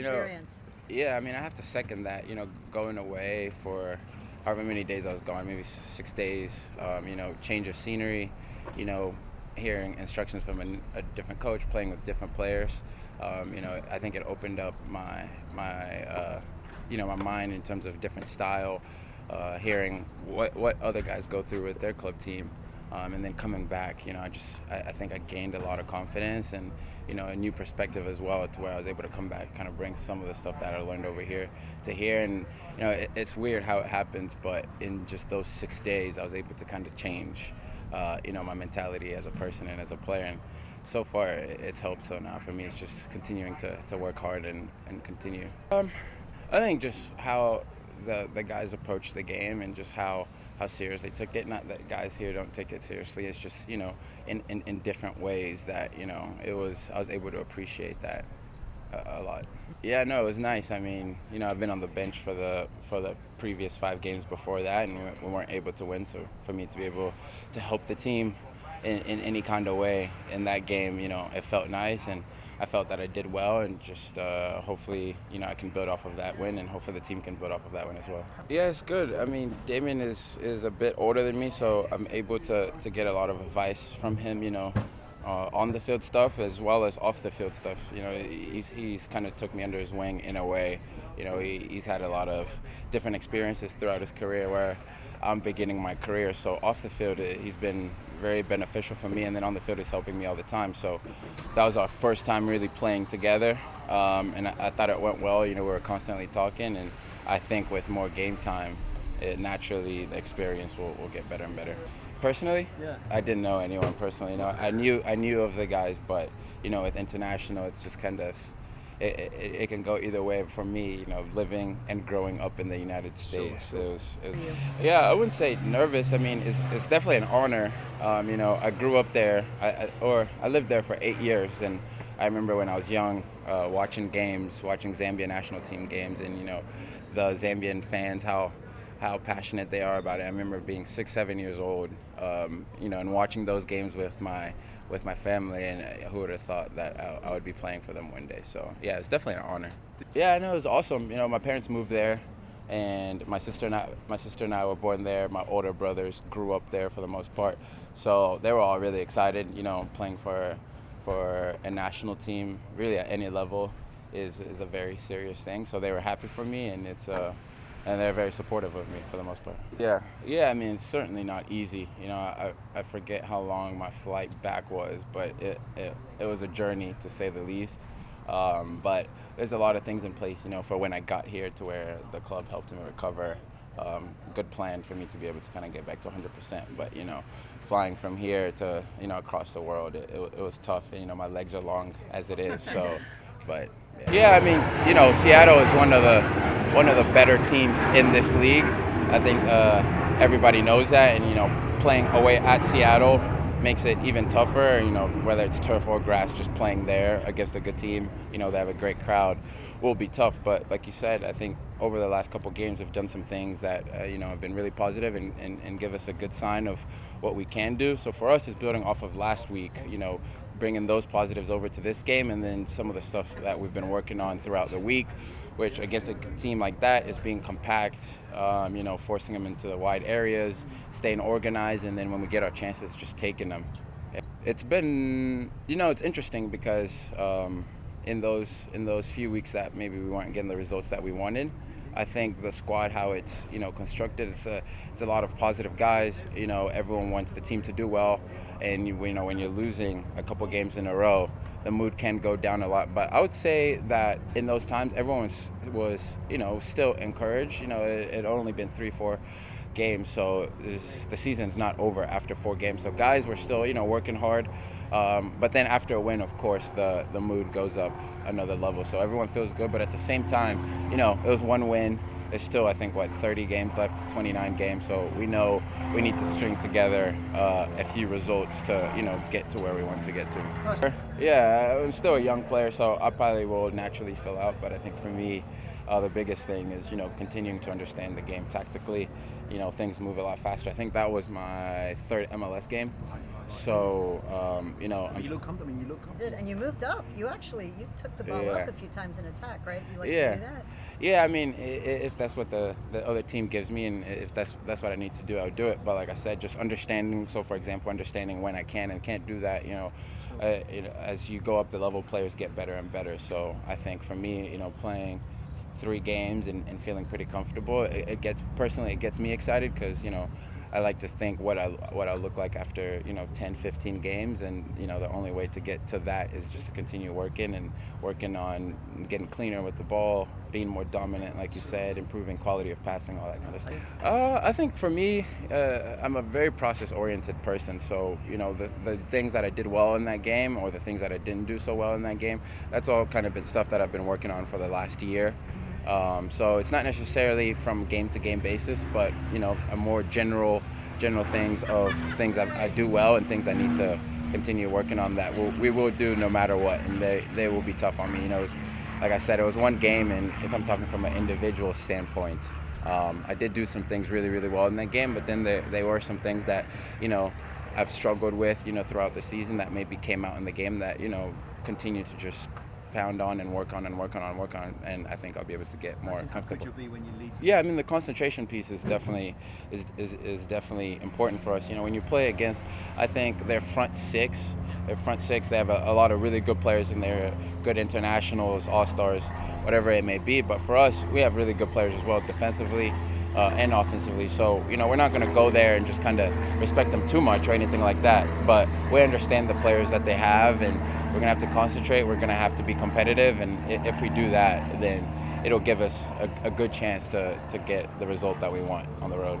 experience. Yeah, I mean, I have to second that. Going away for however many days I was gone, maybe 6 days. Change of scenery. You know, hearing instructions from a different coach, playing with different players. I think it opened up my mind in terms of different style. Hearing what other guys go through with their club team. And then coming back, I think I gained a lot of confidence and a new perspective as well, to where I was able to come back, kind of bring some of the stuff that I learned over here to here. And it's weird how it happens, but in just those 6 days, I was able to kind of change, my mentality as a person and as a player. And so far, it's helped. So now for me, it's just continuing to work hard and continue. I think just how the guys approach the game and just how serious they took it. Not that guys here don't take it seriously. It's just in different ways that I was able to appreciate that a lot. Yeah, no, it was nice. I mean, I've been on the bench for the previous 5 games before that, and we weren't able to win. So for me to be able to help the team in any kind of way in that game, it felt nice, and I felt that I did well, and just hopefully, I can build off of that win, and hopefully the team can build off of that win as well. Yeah, it's good. I mean, Damien is a bit older than me, so I'm able to get a lot of advice from him, on the field stuff as well as off the field stuff. He's kind of took me under his wing in a way. He's had a lot of different experiences throughout his career where I'm beginning my career. So off the field, he's been very beneficial for me, and then on the field, he's helping me all the time. So that was our first time really playing together, and I thought it went well. We were constantly talking, and I think with more game time, naturally the experience will get better and better. Personally, Yeah. I didn't know anyone personally. I knew of the guys, but with international, it's just kind of it can go either way. For me, living and growing up in the United States, For you. yeah, I wouldn't say nervous. I mean, it's definitely an honor. I grew up there, I lived there for 8 years, and I remember when I was young, watching games, watching Zambia national team games, and the Zambian fans, how passionate they are about it. I remember being 6, 7 years old, and watching those games with my family, and who would have thought that I would be playing for them one day. So yeah, it's definitely an honor. Yeah, I know, it was awesome. My parents moved there, and my sister and I were born there. My older brothers grew up there for the most part, so they were all really excited. Playing for a national team, really at any level, is a very serious thing. So they were happy for me, and and they're very supportive of me for the most part. Yeah. I mean, it's certainly not easy. I forget how long my flight back was, but it was a journey to say the least. But there's a lot of things in place, for when I got here, to where the club helped me recover. Good plan for me to be able to kind of get back to 100%. But flying from here to across the world, it was tough. And, my legs are long as it is, so. But yeah, I mean, Seattle is one of the better teams in this league. I think everybody knows that, and playing away at Seattle makes it even tougher. Whether it's turf or grass, just playing there against a good team, they have a great crowd, will be tough. But like you said, I think over the last couple of games, we've done some things that have been really positive and give us a good sign of what we can do. So for us, it's building off of last week. Bringing those positives over to this game, and then some of the stuff that we've been working on throughout the week, which against a team like that is being compact, forcing them into the wide areas, staying organized, and then when we get our chances, just taking them. It's been, it's interesting because in those few weeks that maybe we weren't getting the results that we wanted, I think the squad, how it's constructed, it's a lot of positive guys. Everyone wants the team to do well, and when you're losing a couple games in a row, the mood can go down a lot. But I would say that in those times, everyone was still encouraged. It had only been 3-4 games, so the season's not over after 4 games. So guys were still working hard. But then after a win, of course, the mood goes up another level. So everyone feels good, but at the same time, it was one win. There's still, I think, 30 games left. It's 29 games. So we know we need to string together a few results to, get to where we want to get to. Yeah, I'm still a young player, so I probably will naturally fill out. But I think for me, the biggest thing is, continuing to understand the game tactically. Things move a lot faster. I think that was my 3rd MLS game. So You look comfortable. You look You did, comfortable. and you moved up. You took the ball up yeah, a few times in attack, right? You like to yeah. do that. Yeah, I mean, if that's what the other team gives me, and if that's what I need to do, I'll do it. But like I said, just understanding. So, for example, understanding when I can and can't do that. Sure. As you go up the level, players get better and better. So I think for me, playing 3 games and feeling pretty comfortable, it gets me excited because I like to think what I look like after 10, 15 games, and the only way to get to that is just to continue working on getting cleaner with the ball, being more dominant, like you Sure. said, improving quality of passing, all that kind of stuff. I, I think for me, I'm a very process-oriented person. So the things that I did well in that game, or the things that I didn't do so well in that game, that's all kind of been stuff that I've been working on for the last year. So it's not necessarily from game to game basis, but a more general things of things I do well and things I need to continue working on that we will do no matter what, and they will be tough on me. Like I said, it was one game, and if I'm talking from an individual standpoint, I did do some things really really well in that game, but then there were some things that you know I've struggled with throughout the season that maybe came out in the game that continue to just pound on and work on and work on and work on, and I think I'll be able to get more imagine how good comfortable. you'll be when you lead Yeah, I someone. mean the concentration piece is definitely important for us. When you play against, I think their front six, they have a lot of really good players in there, good internationals, all stars, whatever it may be. But for us, we have really good players as well, defensively and offensively. So we're not going to go there and just kind of respect them too much or anything like that. But we understand the players that they have, and we're going to have to concentrate. We're going to have to be competitive, and if we do that, then it'll give us a good chance to get the result that we want on the road.